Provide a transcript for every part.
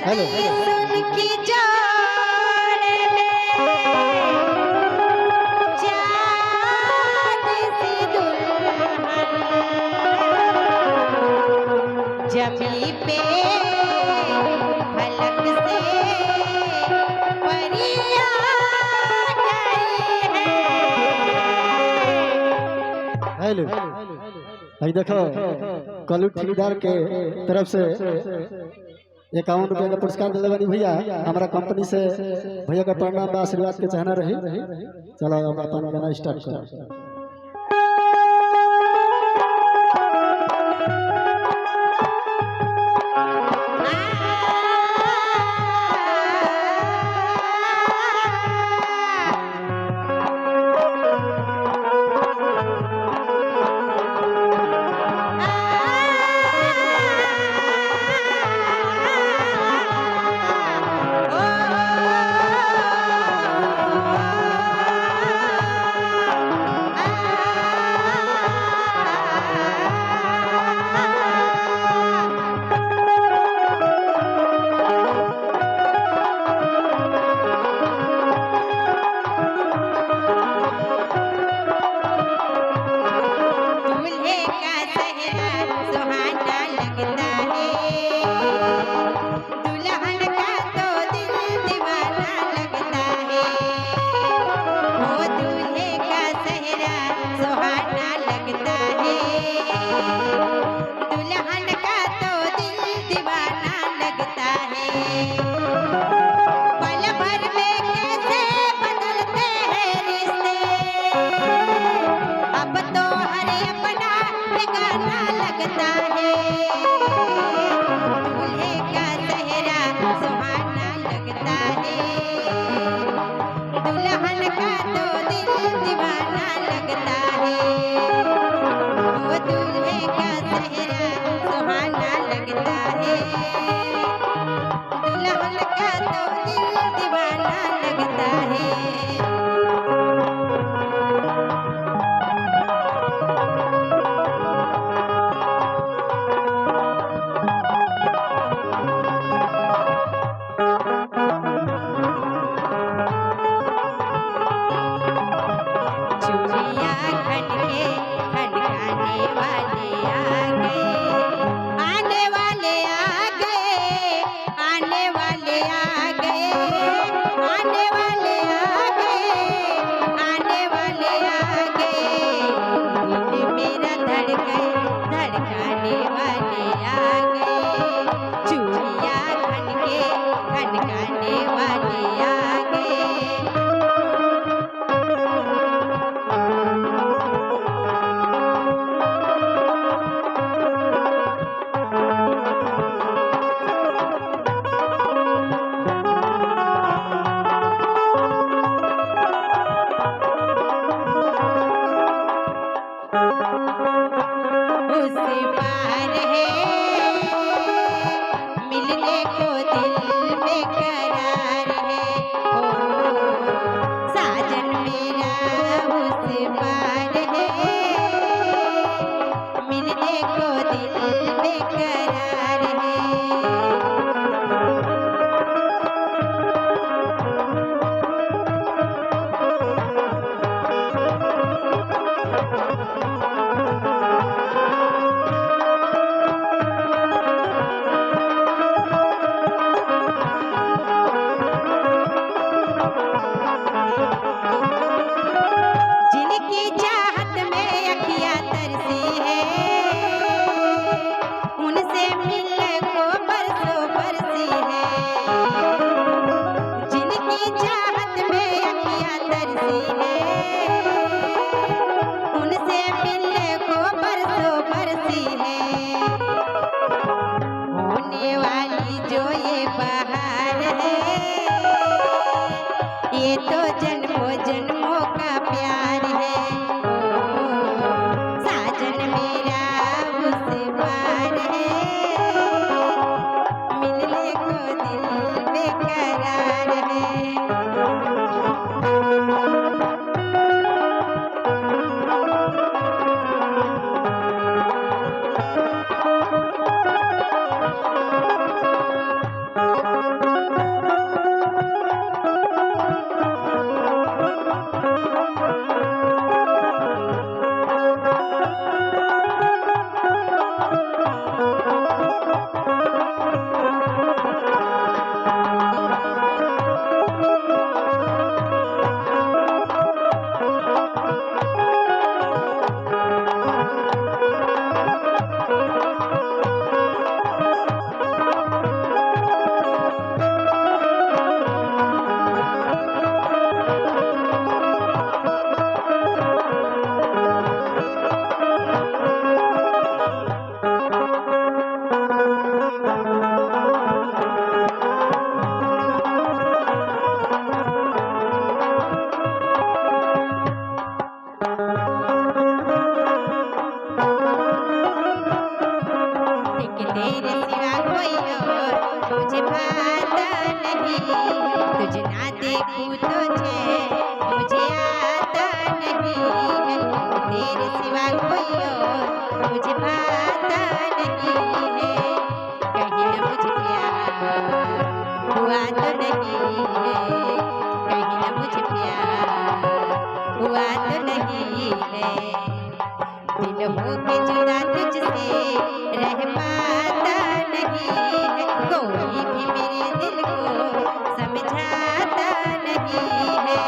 Hello उनकी जोड़ जमी पे फलक से परियां गई है। हेलो भाई देखो कलू ठेकेदार के तरफ से 51 रुपया का पुरस्कार दिले बानी भैया। हमारा कंपनी से भैया का प्रणाम आशीर्वाद के चाहना रही। चलो अब अपन गाना स्टार्ट करो। आता नहीं है, तुझे ना देखूं तुझे मुझे आता नहीं है, तेरे सिवा कोई और मुझे भाता नहीं है, कहीं न मुझे प्यार हुआ तो नहीं है, कहीं न मुझे प्यार हुआ तो नहीं है, दिल हो के जुदा तुझसे रह पाता नहीं है, कोई भी मेरे दिल को समझाता नहीं है।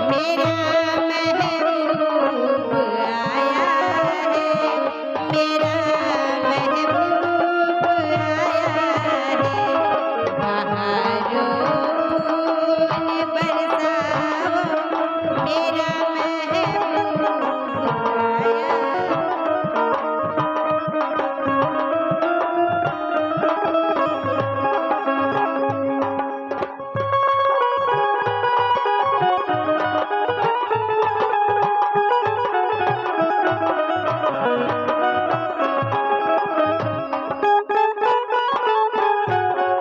मेरा महबूब आया है, मेरा महबूब आया है, बहारों फूल बरसाओ, मेरा महबूब आया।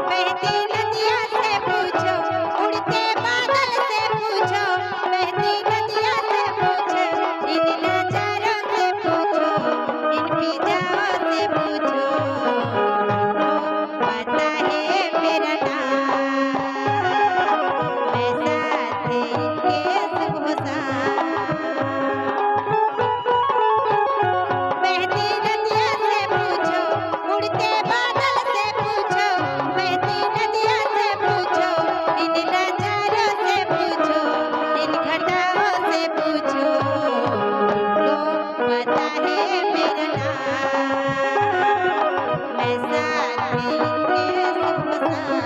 बहती नदिया से पूछो, उड़ते बादल से पूछो, बहती नदिया से पूछो, इन नजारों से पूछो, इन फिजाओं से पूछो, पता है मेरा नाम, मैं साथ इनके सुबह शाम। बहती नदिया से पूछो, उड़ते बादल से पूछो, बहती नदिया से पूछो, इन नजारों से पूछो, इन घटाओं से पूछो, पता है मेरा नाम, मैं साथ इनके सुबह शाम।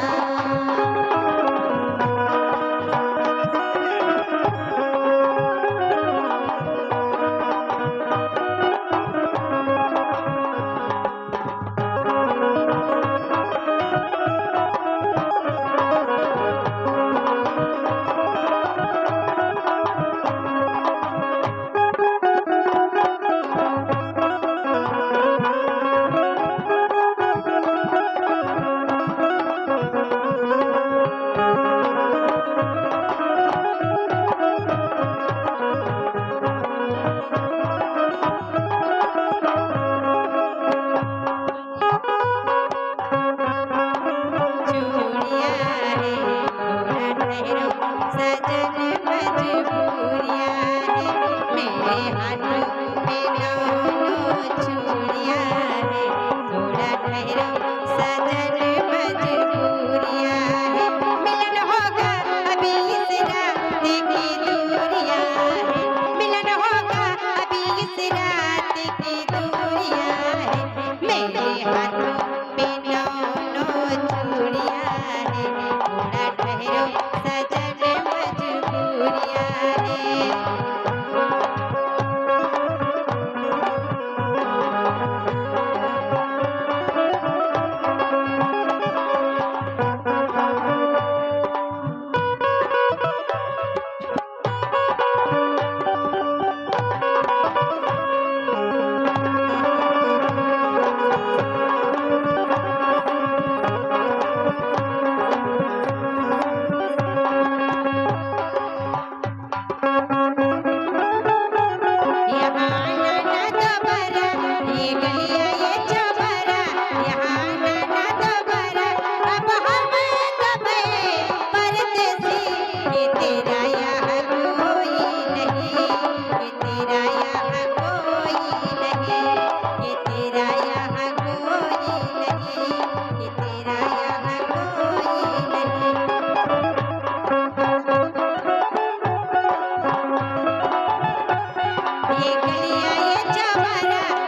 चूड़ियाँ है थोड़ा ठहरो सजन, मजबूरियाँ है मेरे हाथों में दोनों चूड़ियाँ है, थोड़ा ठहरो सजन, मजबूरियाँ है, मिलन होगा अभी इस रात की दूरियाँ है, मिलन होगा अभी इस रात की दूरियाँ है, मेरे हाथों में दोनों चूड़ियाँ है, थोड़ा ठहरो सजन, मजबूरियाँ है। ये गलियां ये चौबारा